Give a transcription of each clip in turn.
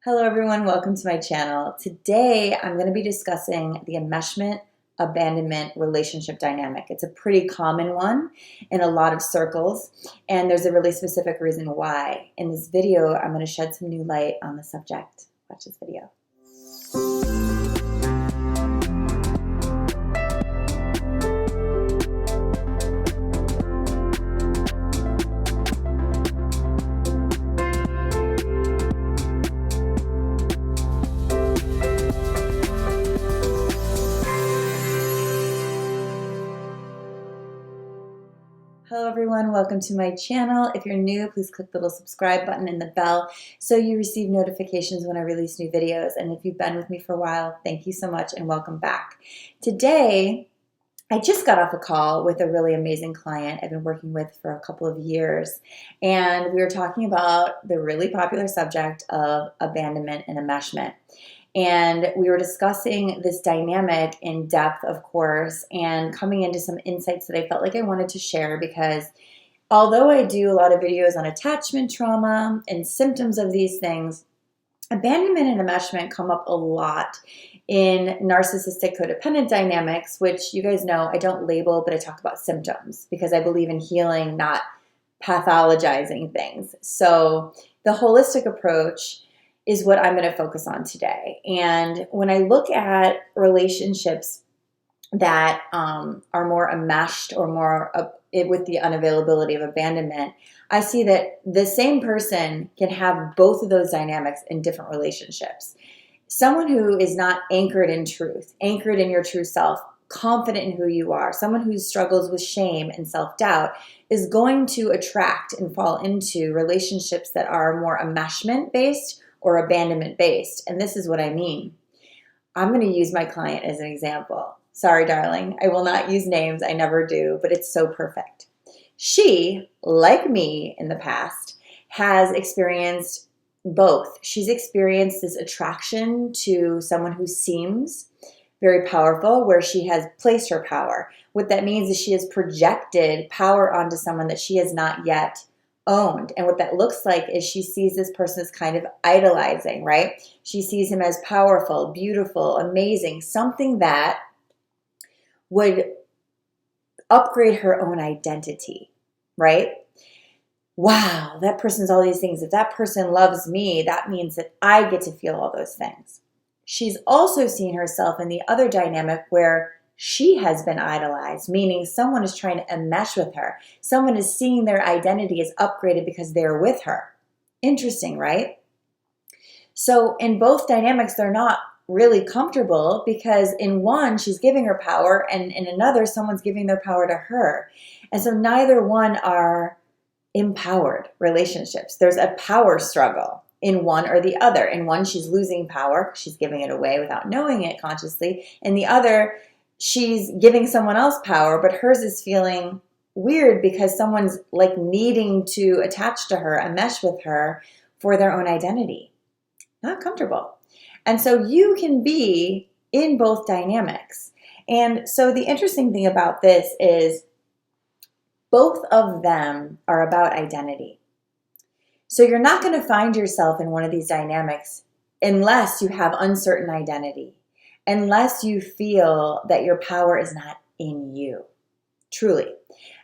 Hello everyone, welcome to my channel. Today I'm going to be discussing the enmeshment abandonment relationship dynamic. It's a pretty common one in a lot of circles, and there's a really specific reason why. In this video, I'm going to shed some new light on the subject. Watch this video. Hello everyone, welcome to my channel. If you're new, please click the little subscribe button and the bell so you receive notifications when I release new videos. And if you've been with me for a while, thank you so much and welcome back. Today, I just got off a call with a really amazing client I've been working with for a couple of years, and we were talking about the really popular subject of abandonment and enmeshment. And we were discussing this dynamic in depth, of course, and coming into some insights that I felt like I wanted to share because although I do a lot of videos on attachment trauma and symptoms of these things, abandonment and enmeshment come up a lot in narcissistic codependent dynamics, which you guys know I don't label, but I talk about symptoms because I believe in healing, not pathologizing things. So the holistic approach is what I'm going to focus on today. And when I look at relationships that are more enmeshed or more with the unavailability of abandonment, I see that the same person can have both of those dynamics in different relationships. Someone who is not anchored in truth, anchored in your true self, confident in who you are, someone who struggles with shame and self-doubt is going to attract and fall into relationships that are more enmeshment based or abandonment based. And this is what I mean. I'm going to use my client as an example. Sorry, darling, I will not use names. I never do, but it's so perfect. She, like me in the past, has experienced both. She's experienced this attraction to someone who seems very powerful, where she has placed her power. What that means is she has projected power onto someone that she has not yet owned. And what that looks like is she sees this person as kind of idolizing, right? She sees him as powerful, beautiful, amazing, something that would upgrade her own identity, right? Wow, that person's all these things. If that person loves me, that means that I get to feel all those things. She's also seen herself in the other dynamic where she has been idolized, meaning someone is trying to enmesh with her. Someone is seeing their identity as upgraded because they're with her. Interesting, right? So in both dynamics, they're not really comfortable because in one, she's giving her power, and in another, someone's giving their power to her. And so neither one are empowered relationships. There's a power struggle in one or the other. In one, she's losing power. She's giving it away without knowing it consciously. In the other, she's giving someone else power, but hers is feeling weird because someone's like needing to attach to her and mesh with her for their own identity. Not comfortable. And so you can be in both dynamics. And so the interesting thing about this is both of them are about identity. So you're not going to find yourself in one of these dynamics unless you have uncertain identity, unless you feel that your power is not in you, truly.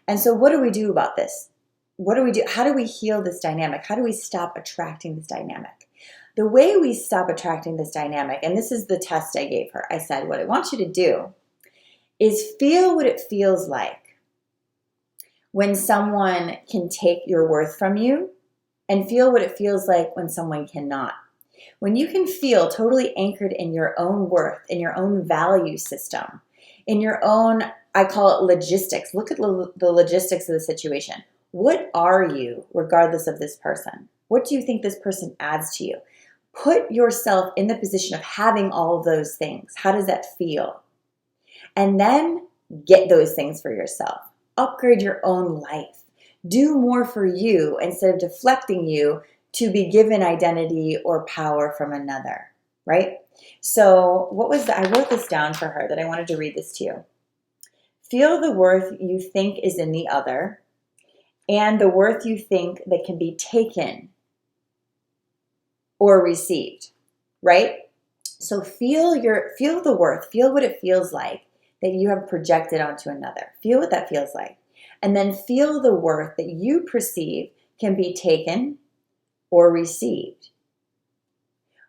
And so what do we do about this? What do we do? How do we heal this dynamic? How do we stop attracting this dynamic? The way we stop attracting this dynamic, and this is the test I gave her, I said, what I want you to do is feel what it feels like when someone can take your worth from you, and feel what it feels like when someone cannot. When you can feel totally anchored in your own worth, in your own value system, in your own, I call it logistics. Look at the logistics of the situation. What are you regardless of this person? What do you think this person adds to you? Put yourself in the position of having all of those things. How does that feel? And then get those things for yourself. Upgrade your own life. Do more for you instead of deflecting you to be given identity or power from another, right? So I wrote this down for her that I wanted to read this to you. Feel the worth you think is in the other and the worth you think that can be taken or received, right? So feel the worth, feel what it feels like that you have projected onto another. Feel what that feels like. And then feel the worth that you perceive can be taken or received.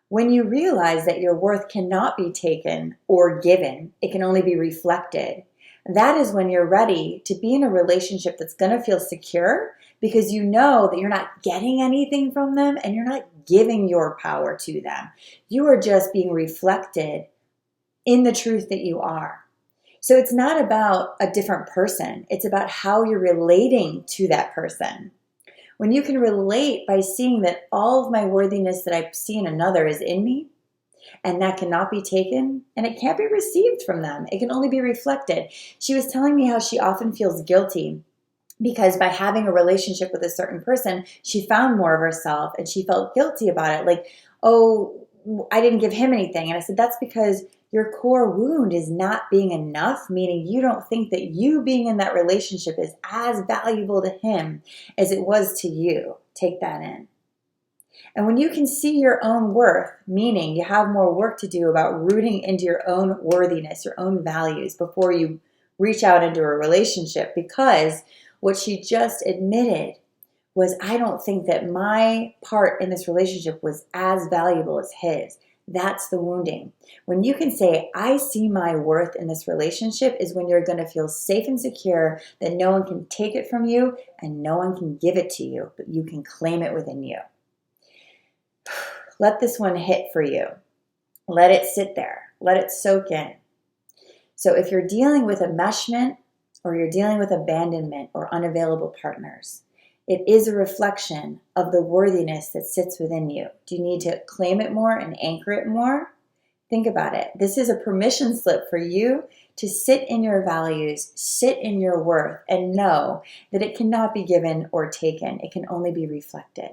When you realize that your worth cannot be taken or given, it can only be reflected, that is when you're ready to be in a relationship that's going to feel secure, because you know that you're not getting anything from them and you're not giving your power to them. You are just being reflected in the truth that you are. So it's not about a different person. It's about how you're relating to that person. When you can relate by seeing that all of my worthiness that I see in another is in me, and that cannot be taken, and it can't be received from them. It can only be reflected. She was telling me how she often feels guilty because by having a relationship with a certain person, she found more of herself and she felt guilty about it. Like, oh, I didn't give him anything. And I said, that's because your core wound is not being enough, meaning you don't think that you being in that relationship is as valuable to him as it was to you. Take that in. And when you can see your own worth, meaning you have more work to do about rooting into your own worthiness, your own values before you reach out into a relationship, because what she just admitted was, I don't think that my part in this relationship was as valuable as his. That's the wounding. When you can say, I see my worth in this relationship, is when you're going to feel safe and secure that no one can take it from you and no one can give it to you, but you can claim it within you. Let this one hit for you. Let it sit there. Let it soak in. So if you're dealing with enmeshment, or you're dealing with abandonment or unavailable partners, it is a reflection of the worthiness that sits within you. Do you need to claim it more and anchor it more? Think about it. This is a permission slip for you to sit in your values, sit in your worth, and know that it cannot be given or taken. It can only be reflected.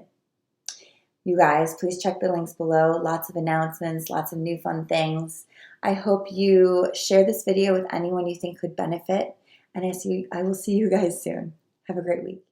You guys, please check the links below. Lots of announcements, lots of new fun things. I hope you share this video with anyone you think could benefit. And I will see you guys soon. Have a great week.